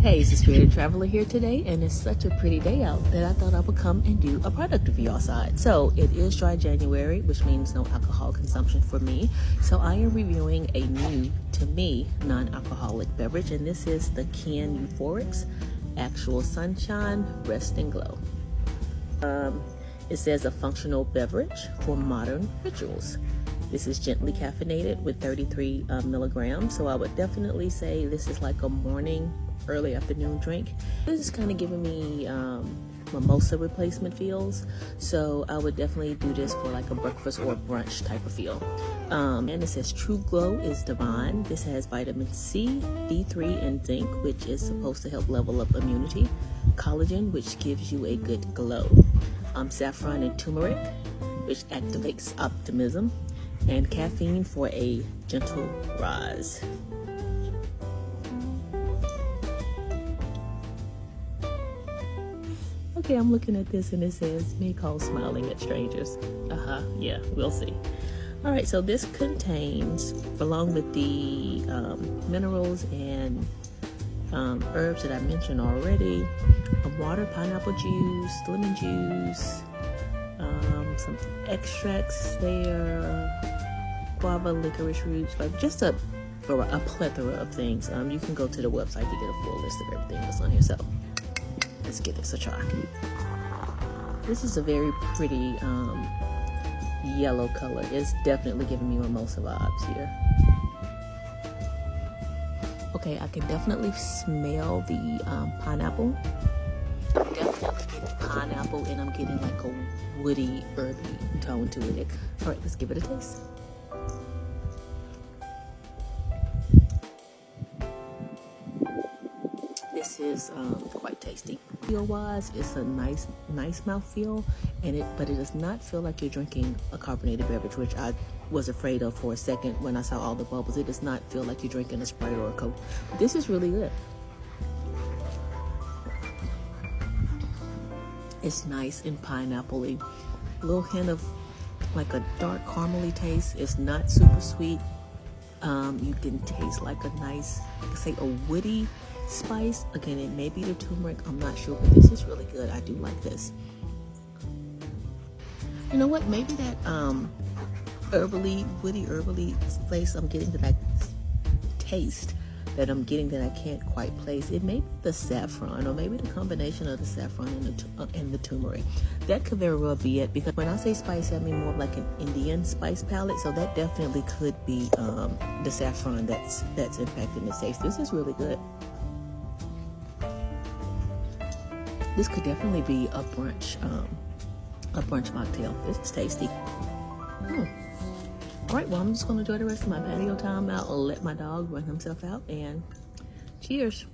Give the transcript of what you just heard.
Hey, it's the Spirit Traveler here today, and it's such a pretty day out that I thought I would come and do a product review outside. So it is dry January, which means no alcohol consumption for me. So I am reviewing a new, to me, non-alcoholic beverage, and this is the Kin Euphoric Actual Sunshine Rest and Glow. It says a functional beverage for modern rituals. This is gently caffeinated with 33 milligrams, so I would definitely say this is like a morning, early afternoon drink. This is kind of giving me mimosa replacement feels, so I would definitely do this for like a breakfast or brunch type of feel. And it says True Glow is divine. This has vitamin C, D3, and zinc, which is supposed to help level up immunity, collagen, which gives you a good glow, saffron and turmeric, which activates optimism, and caffeine for a gentle rise. Okay, I'm looking at this and it says may cause smiling at strangers. Yeah, we'll see. All right, so this contains, along with the minerals and herbs that I mentioned already, water, pineapple juice, lemon juice, some extracts there, guava, licorice roots, like just a plethora of things. You can go to the website to get a full list of everything that's on here. So let's give this a try. This is a very pretty yellow color. It's definitely giving me mimosa vibes here. Okay, I can definitely smell the pineapple. Definitely getting pineapple, and I'm getting like a woody, herby tone to it. All right, let's give it a taste. This is quite tasty. Feel-wise, it's a nice mouthfeel, but it does not feel like you're drinking a carbonated beverage, which I was afraid of for a second when I saw all the bubbles. It does not feel like you're drinking a Sprite or a Coke. This is really good. It's nice and pineapple-y. A little hint of like a dark caramely taste. It's not super sweet. You can taste like a nice, say, a woody spice. Again, it may be the turmeric, I'm not sure, but this is really good. I do like this. You know what? Maybe that woody herbally place I'm getting, that I taste that I'm getting that I can't quite place. It may be the saffron, or maybe the combination of the saffron and the turmeric. That could very well be it, because when I say spice, I mean more like an Indian spice palette. So that definitely could be the saffron that's impacting the taste. This is really good. This could definitely be a brunch mocktail. This is tasty. All right, well, I'm just going to enjoy the rest of my patio time out. I'll let my dog run himself out, and cheers.